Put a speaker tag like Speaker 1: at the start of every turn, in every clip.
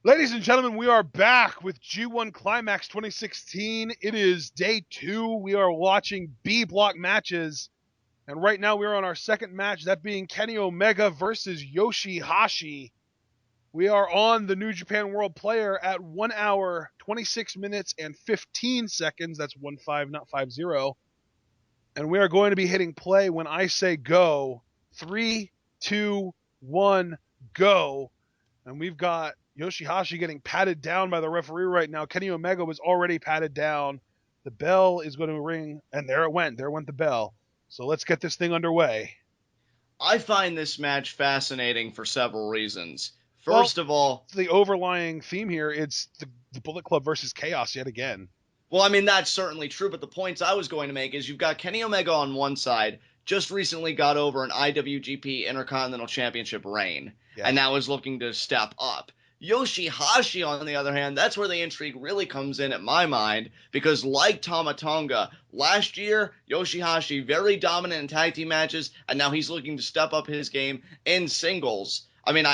Speaker 1: Ladies and gentlemen, we are back with G1 Climax 2016. It is day 2. We are watching B block matches. And right now we are on our second match, that being Kenny Omega versus YOSHI-HASHI. We are on the New Japan World Player at 1 hour, 26 minutes, and 15 seconds. That's 1-5, not 5-0. And we are going to be hitting play when I say go. 3, 2, 1, go. And we've got YOSHI-HASHI getting patted down by the referee right now. Kenny Omega was already patted down. The bell is going to ring, and there it went. There went the bell. So let's get this thing underway.
Speaker 2: I find this match fascinating for several reasons.
Speaker 1: Well,
Speaker 2: First of all,
Speaker 1: the overlying theme here, it's the Bullet Club versus Chaos yet again.
Speaker 2: well, I mean, that's certainly true, but the points I was going to make is you've got Kenny Omega on one side, just recently got over an IWGP Intercontinental Championship reign,
Speaker 1: Yes.
Speaker 2: and now is looking to step up. YOSHI-HASHI, on the other hand, that's where the intrigue really comes in at my mind, because like Tama Tonga, last year, YOSHI-HASHI very dominant in tag team matches, and now he's looking to step up his game in singles. I mean,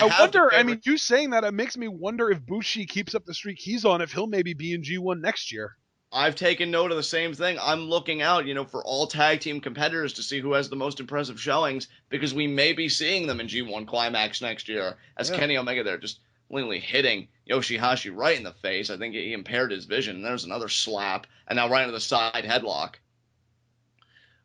Speaker 1: You saying that, it makes me wonder if Bushi keeps up the streak he's on, if he'll maybe be in G1 next year.
Speaker 2: I've taken note of the same thing. I'm looking out, for all tag team competitors to see who has the most impressive showings, because we may be seeing them in G1 Climax next year, as Kenny Omega there just literally hitting YOSHI-HASHI right in the face. I think he impaired his vision, and there's another slap, and now right into the side headlock.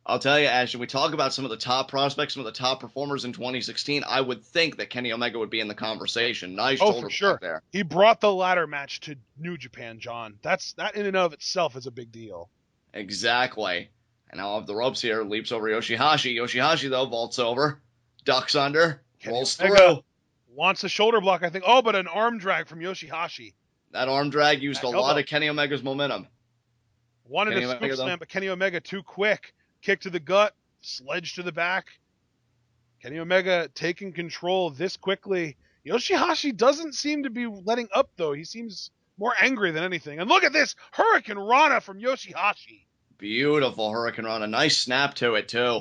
Speaker 2: I'll tell you, Ashton, we talk about some of the top prospects, some of the top performers in 2016. I would think that Kenny Omega would be in the conversation. Nice shoulder
Speaker 1: for sure.
Speaker 2: block there.
Speaker 1: He brought the ladder match to New Japan, John. That in and of itself is a big deal.
Speaker 2: Exactly. And now off the ropes here, leaps over YOSHI-HASHI. YOSHI-HASHI, though, vaults over, ducks under, rolls through.
Speaker 1: Wants a shoulder block, I think. Oh, but an arm drag from YOSHI-HASHI.
Speaker 2: That arm drag used a lot of Kenny Omega's momentum.
Speaker 1: Wanted a scoop slam, but Kenny Omega too quick. Kick to the gut, sledge to the back. Kenny Omega taking control this quickly. YOSHI-HASHI doesn't seem to be letting up, though. He seems more angry than anything. And look at this Hurricane Rana from YOSHI-HASHI.
Speaker 2: Beautiful Hurricane Rana. Nice snap to it, too.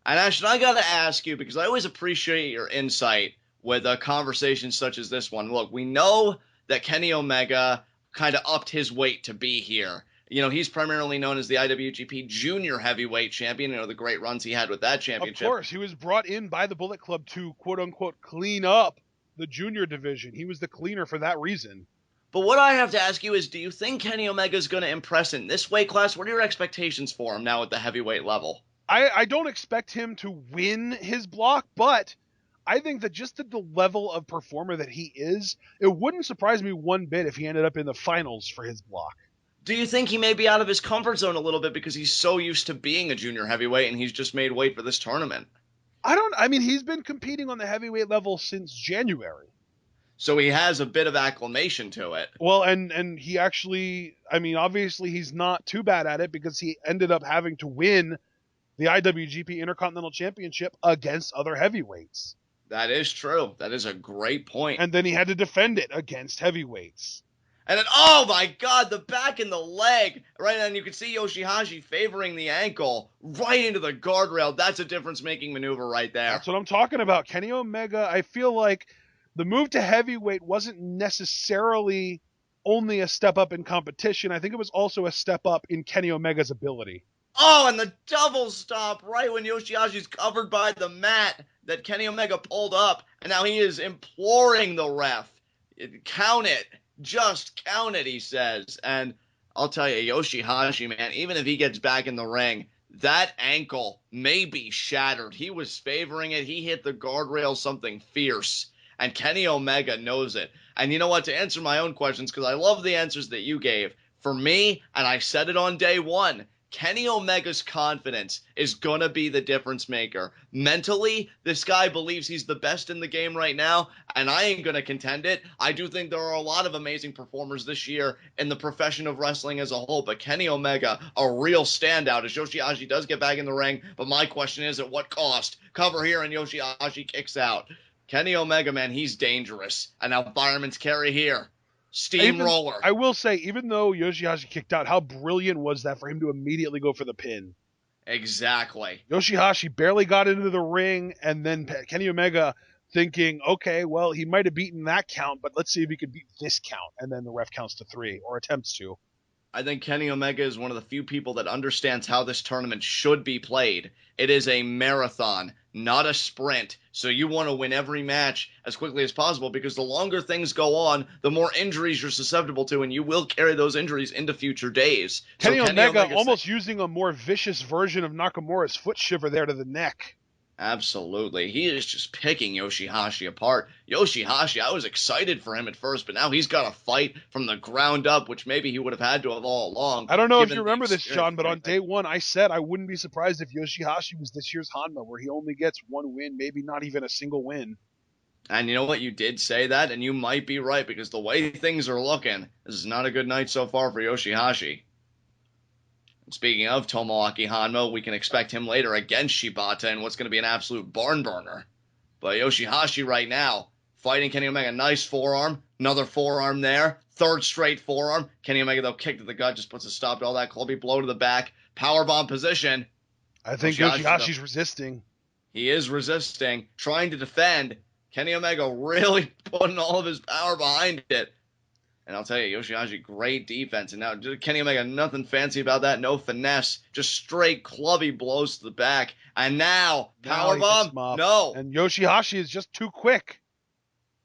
Speaker 2: And Ashton, I got to ask you, because I always appreciate your insight with a conversation such as this one. Look, we know that Kenny Omega kind of upped his weight to be here. He's primarily known as the IWGP Junior Heavyweight Champion. The great runs he had with that championship.
Speaker 1: Of course, he was brought in by the Bullet Club to, quote-unquote, clean up the junior division. He was the cleaner for that reason.
Speaker 2: But what I have to ask you is, do you think Kenny Omega is going to impress in this weight class? What are your expectations for him now at the heavyweight level?
Speaker 1: I don't expect him to win his block, but I think that just at the level of performer that he is, it wouldn't surprise me one bit if he ended up in the finals for his block.
Speaker 2: Do you think he may be out of his comfort zone a little bit because he's so used to being a junior heavyweight and he's just made weight for this tournament?
Speaker 1: He's been competing on the heavyweight level since January.
Speaker 2: So he has a bit of acclimation to it.
Speaker 1: Well, and he actually, obviously he's not too bad at it because he ended up having to win the IWGP Intercontinental Championship against other heavyweights.
Speaker 2: That is true. That is a great point.
Speaker 1: And then he had to defend it against heavyweights.
Speaker 2: And then, oh my God, the back and the leg. Right, and you can see YOSHI-HASHI favoring the ankle right into the guardrail. That's a difference-making maneuver right there.
Speaker 1: That's what I'm talking about. Kenny Omega, I feel like the move to heavyweight wasn't necessarily only a step up in competition. I think it was also a step up in Kenny Omega's ability.
Speaker 2: Oh, and the double stop right when YOSHI-HASHI's covered by the mat that Kenny Omega pulled up. And now he is imploring the ref. Count it. Just count it, he says. And I'll tell you, YOSHI-HASHI, man, even if he gets back in the ring, that ankle may be shattered. He was favoring it. He hit the guardrail something fierce. And Kenny Omega knows it. And you know what? To answer my own questions, because I love the answers that you gave, for me, and I said it on day one, Kenny Omega's confidence is going to be the difference maker. Mentally, this guy believes he's the best in the game right now, and I ain't going to contend it. I do think there are a lot of amazing performers this year in the profession of wrestling as a whole, but Kenny Omega, a real standout as YOSHI-HASHI does get back in the ring, but my question is, at what cost? Cover here and YOSHI-HASHI kicks out. Kenny Omega, man, he's dangerous. And now fireman's carry here. Steamroller.
Speaker 1: I will say, even though YOSHI-HASHI kicked out, how brilliant was that for him to immediately go for the pin?
Speaker 2: Exactly.
Speaker 1: YOSHI-HASHI barely got into the ring, and then Kenny Omega thinking, okay, well, he might have beaten that count, but let's see if he could beat this count. And then the ref counts to 3 or attempts to.
Speaker 2: I think Kenny Omega is one of the few people that understands how this tournament should be played. It is a marathon, not a sprint. So you want to win every match as quickly as possible, because the longer things go on, the more injuries you're susceptible to, and you will carry those injuries into future days.
Speaker 1: Kenny Omega almost using a more vicious version of Nakamura's foot shiver there to the neck.
Speaker 2: Absolutely. He is just picking YOSHI-HASHI apart. YOSHI-HASHI, I was excited for him at first, but now he's got to fight from the ground up, which maybe he would have had to have all along.
Speaker 1: I don't know if you remember this, John, but on day 1, I said I wouldn't be surprised if YOSHI-HASHI was this year's Hanma, where he only gets 1 win, maybe not even a single win.
Speaker 2: And you know what? You did say that, and you might be right, because the way things are looking, this is not a good night so far for YOSHI-HASHI. Speaking of Tomoaki Hanma, we can expect him later against Shibata in what's going to be an absolute barn burner. But YOSHI-HASHI right now, fighting Kenny Omega. Nice forearm. Another forearm there. Third straight forearm. Kenny Omega, though, kick to the gut, just puts a stop to all that. Clubby blow to the back. Powerbomb position.
Speaker 1: I think YOSHI-HASHI's resisting.
Speaker 2: He is resisting, trying to defend. Kenny Omega really putting all of his power behind it. And I'll tell you, YOSHI-HASHI, great defense. And now Kenny Omega, nothing fancy about that. No finesse. Just straight clubby blows to the back. And now, powerbomb. No.
Speaker 1: And YOSHI-HASHI is just too quick.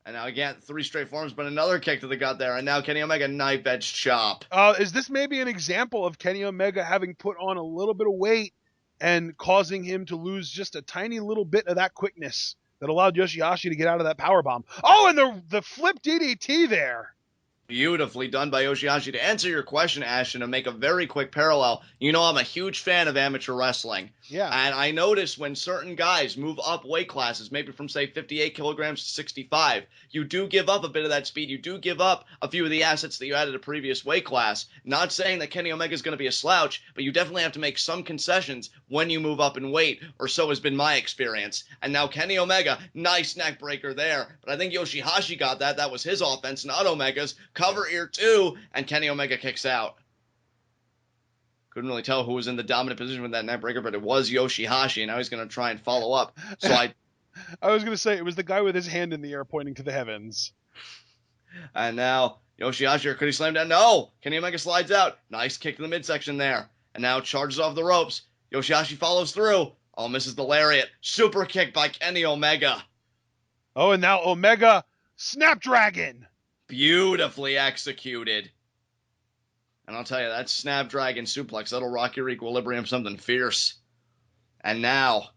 Speaker 2: And now again, 3 straight forms, but another kick to the gut there. And now Kenny Omega, knife edge chop.
Speaker 1: Is this maybe an example of Kenny Omega having put on a little bit of weight and causing him to lose just a tiny little bit of that quickness that allowed YOSHI-HASHI to get out of that powerbomb? Oh, and the flip DDT there.
Speaker 2: Beautifully done by YOSHI-HASHI. To answer your question, Ashton, and make a very quick parallel, you know I'm a huge fan of amateur wrestling.
Speaker 1: Yeah.
Speaker 2: And I notice when certain guys move up weight classes, maybe from, say, 58 kilograms to 65, you do give up a bit of that speed. You do give up a few of the assets that you had at a previous weight class. Not saying that Kenny Omega is going to be a slouch, but you definitely have to make some concessions when you move up in weight, or so has been my experience. And now Kenny Omega, nice neck breaker there. But I think YOSHI-HASHI got that. That was his offense, not Omega's. Cover ear 2, and Kenny Omega kicks out. Couldn't really tell who was in the dominant position with that neck breaker, but it was YOSHI-HASHI, and now he's going to try and follow up. So I
Speaker 1: was going to say, it was the guy with his hand in the air pointing to the heavens.
Speaker 2: And now YOSHI-HASHI, could he slam down? No! Kenny Omega slides out. Nice kick to the midsection there. And now charges off the ropes. YOSHI-HASHI follows through. Oh, misses the lariat. Super kick by Kenny Omega.
Speaker 1: Oh, and now Omega Snapdragon.
Speaker 2: Beautifully executed. And I'll tell you, that Snapdragon suplex, that'll rock your equilibrium something fierce. And now,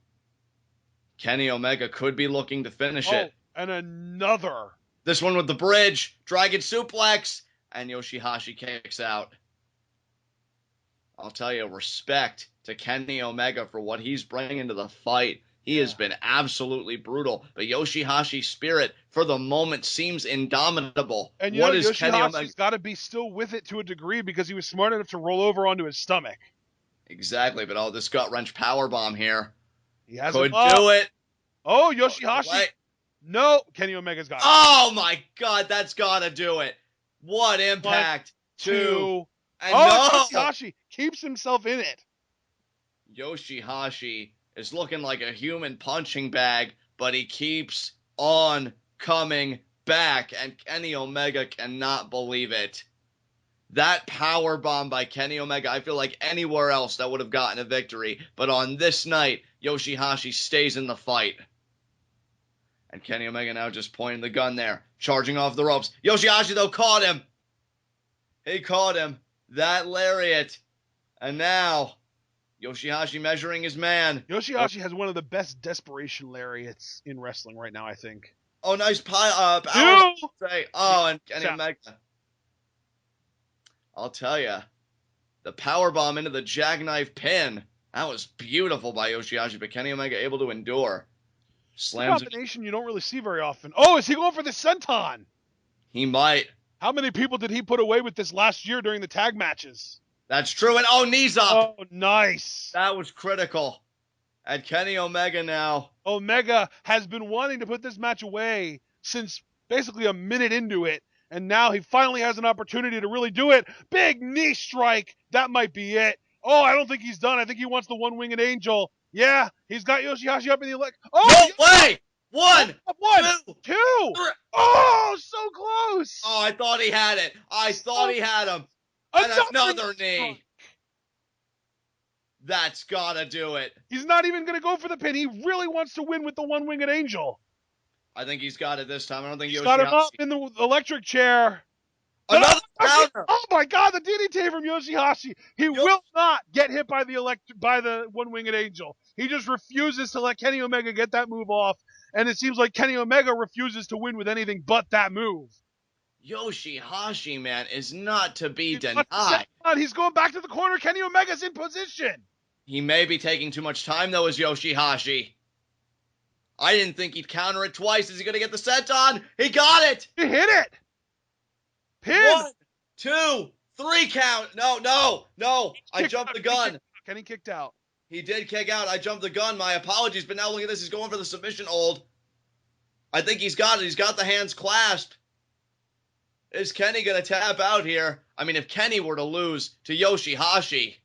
Speaker 2: Kenny Omega could be looking to finish it.
Speaker 1: And another.
Speaker 2: This one with the bridge. Dragon suplex. And YOSHI-HASHI kicks out. I'll tell you, respect to Kenny Omega for what he's bringing to the fight. He has been absolutely brutal. But YOSHI-HASHI's spirit, for the moment, seems indomitable.
Speaker 1: And YOSHI-HASHI's got to be still with it to a degree, because he was smart enough to roll over onto his stomach.
Speaker 2: Exactly, but this gut-wrench powerbomb here.
Speaker 1: He has
Speaker 2: could do it.
Speaker 1: Oh, YOSHI-HASHI. No, Kenny Omega's got it.
Speaker 2: Oh, my God, that's got to do it. What impact.
Speaker 1: 1, 2.
Speaker 2: And no.
Speaker 1: YOSHI-HASHI keeps himself in it.
Speaker 2: YOSHI-HASHI is looking like a human punching bag, but he keeps on coming back, and Kenny Omega cannot believe it. That power bomb by Kenny Omega, I feel like anywhere else that would have gotten a victory, but on this night, YOSHI-HASHI stays in the fight. And Kenny Omega now just pointing the gun there, charging off the ropes. YOSHI-HASHI, though, caught him. He caught him. That lariat. And now YOSHI-HASHI measuring his man.
Speaker 1: YOSHI-HASHI has one of the best desperation lariats in wrestling right now, I think.
Speaker 2: Oh, nice power. And Kenny Omega. I'll tell you, the power bomb into the jackknife pin. That was beautiful by YOSHI-HASHI, but Kenny Omega able to endure. Slams
Speaker 1: a combination you don't really see very often. Oh, is he going for the senton?
Speaker 2: He might.
Speaker 1: How many people did he put away with this last year during the tag matches?
Speaker 2: That's true. And knees up.
Speaker 1: Oh, nice.
Speaker 2: That was critical. And Kenny Omega now.
Speaker 1: Omega has been wanting to put this match away since basically a minute into it. And now he finally has an opportunity to really do it. Big knee strike. That might be it. Oh, I don't think he's done. I think he wants the one-winged angel. Yeah, he's got YOSHI-HASHI up in the leg. Oh,
Speaker 2: no way! One,
Speaker 1: One,
Speaker 2: two,
Speaker 1: two.
Speaker 2: three.
Speaker 1: Oh, so close.
Speaker 2: Oh, I thought he had it. I thought he had him. And another knee. That's gotta do it.
Speaker 1: He's not even going to go for the pin. He really wants to win with the one-winged angel.
Speaker 2: I think he's got it this time. I don't think
Speaker 1: He's got him up
Speaker 2: YOSHI-HASHI.
Speaker 1: in the electric chair.
Speaker 2: Another counter.
Speaker 1: Oh my God, the DDT from YOSHI-HASHI. He will not get hit by the one-winged angel. He just refuses to let Kenny Omega get that move off, and it seems like Kenny Omega refuses to win with anything but that move.
Speaker 2: YOSHI-HASHI, man, is not to be
Speaker 1: He's
Speaker 2: denied.
Speaker 1: He's going back to the corner. Kenny Omega's in position.
Speaker 2: He may be taking too much time, though, as YOSHI-HASHI. I didn't think he'd counter it twice. Is he going to get the senton? He got it!
Speaker 1: He hit it! Pin!
Speaker 2: 1, 2, 3 count. No. I jumped the gun.
Speaker 1: Kenny kicked out.
Speaker 2: He did kick out. I jumped the gun. My apologies. But now look at this. He's going for the submission hold. I think he's got it. He's got the hands clasped. Is Kenny going to tap out here? I mean, if Kenny were to lose to YOSHI-HASHI,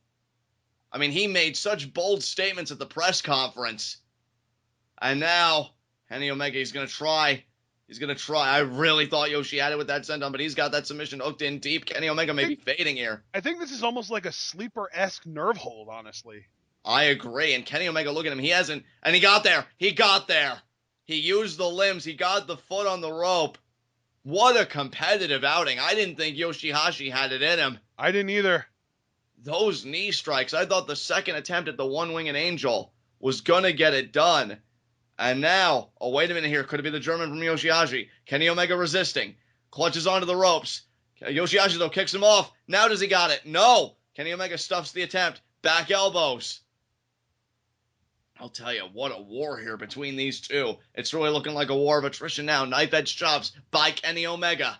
Speaker 2: I mean, he made such bold statements at the press conference. And now, Kenny Omega, he's going to try. He's going to try. I really thought Yoshi had it with that senton, but he's got that submission hooked in deep. Kenny Omega may be fading here.
Speaker 1: I think this is almost like a sleeper-esque nerve hold, honestly.
Speaker 2: I agree. And Kenny Omega, look at him. He hasn't. And he got there. He got there. He used the limbs. He got the foot on the rope. What a competitive outing. I didn't think YOSHI-HASHI had it in him.
Speaker 1: I didn't either.
Speaker 2: Those knee strikes. I thought the second attempt at the one-winged angel was going to get it done. And now, oh, wait a minute here. Could it be the German from YOSHI-HASHI? Kenny Omega resisting. Clutches onto the ropes. YOSHI-HASHI, though, kicks him off. Now does he got it? No. Kenny Omega stuffs the attempt. Back elbows. I'll tell you, what a war here between these two. It's really looking like a war of attrition now. Knife edge chops by Kenny Omega. I'll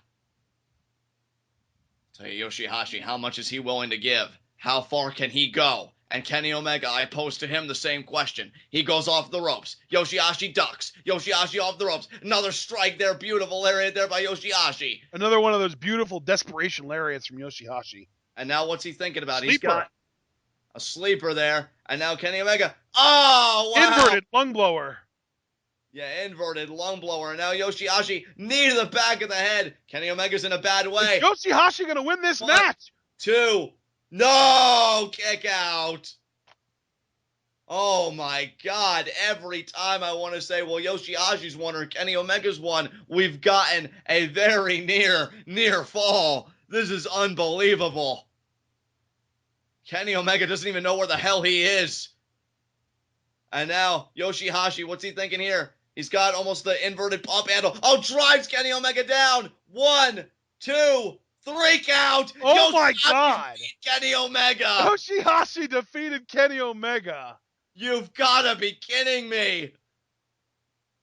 Speaker 2: tell you, YOSHI-HASHI, how much is he willing to give? How far can he go? And Kenny Omega, I pose to him the same question. He goes off the ropes. YOSHI-HASHI ducks. YOSHI-HASHI off the ropes. Another strike there. Beautiful lariat there by YOSHI-HASHI.
Speaker 1: Another one of those beautiful desperation lariats from YOSHI-HASHI.
Speaker 2: And now what's he thinking about?
Speaker 1: Sleeper.
Speaker 2: He's got a sleeper there. And now Kenny Omega. Oh, wow.
Speaker 1: Inverted lung blower.
Speaker 2: Yeah, inverted lung blower. And now YOSHI-HASHI, knee to the back of the head. Kenny Omega's in a bad way.
Speaker 1: Is YOSHI-HASHI going to win this match?
Speaker 2: 2. No! Kick out. Oh, my God. Every time I want to say, well, YOSHI-HASHI's won or Kenny Omega's won, we've gotten a very near fall. This is unbelievable. Kenny Omega doesn't even know where the hell he is. And now, YOSHI-HASHI, what's he thinking here? He's got almost the inverted pump handle. Oh, drives Kenny Omega down. 1, 2, 3 count.
Speaker 1: Oh, my God.
Speaker 2: Kenny Omega.
Speaker 1: YOSHI-HASHI defeated Kenny Omega.
Speaker 2: You've got to be kidding me.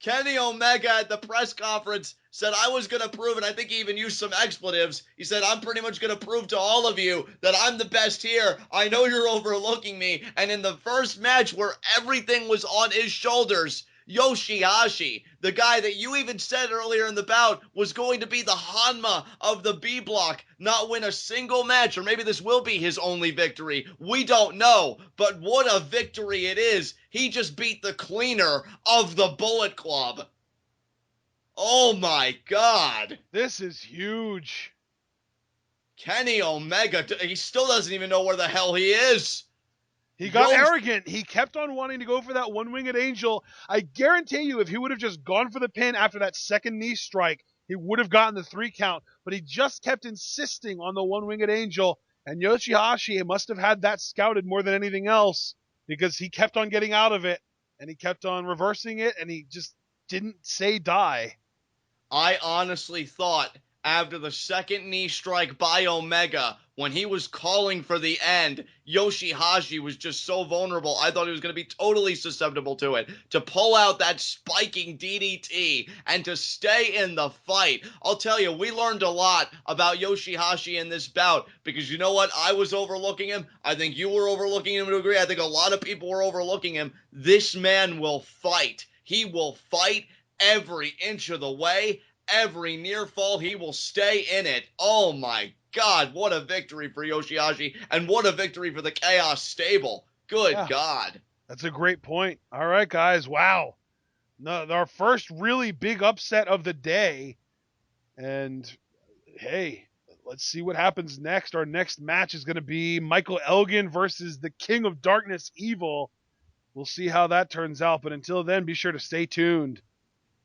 Speaker 2: Kenny Omega at the press conference said I was going to prove, and I think he even used some expletives. He said, I'm pretty much going to prove to all of you that I'm the best here. I know you're overlooking me. And in the first match where everything was on his shoulders, YOSHI-HASHI, the guy that you even said earlier in the bout was going to be the Hanma of the B block, not win a single match, or maybe this will be his only victory. We don't know, but what a victory it is. He just beat the cleaner of the Bullet Club. Oh my God.
Speaker 1: This is huge.
Speaker 2: Kenny Omega, he still doesn't even know where the hell he is.
Speaker 1: He got arrogant. He kept on wanting to go for that one-winged angel. I guarantee you, if he would have just gone for the pin after that second knee strike, he would have gotten the 3 count. But he just kept insisting on the one-winged angel. And YOSHI-HASHI must have had that scouted more than anything else, because he kept on getting out of it, and he kept on reversing it, and he just didn't say die.
Speaker 2: I honestly thought after the second knee strike by Omega, when he was calling for the end, YOSHI-HASHI was just so vulnerable. I thought he was going to be totally susceptible to it. To pull out that spiking DDT and to stay in the fight. I'll tell you, we learned a lot about YOSHI-HASHI in this bout, because you know what? I was overlooking him. I think you were overlooking him to agree. I think a lot of people were overlooking him. This man will fight. He will fight every inch of the way. Every near fall, he will stay in it. Oh my God, what a victory for YOSHI-HASHI, and what a victory for the Chaos stable. Good God.
Speaker 1: That's a great point. All right, guys. Wow. No, our first really big upset of the day. And hey, let's see what happens next. Our next match is going to be Michael Elgin versus the King of Darkness, Evil. We'll see how that turns out. But until then, be sure to stay tuned.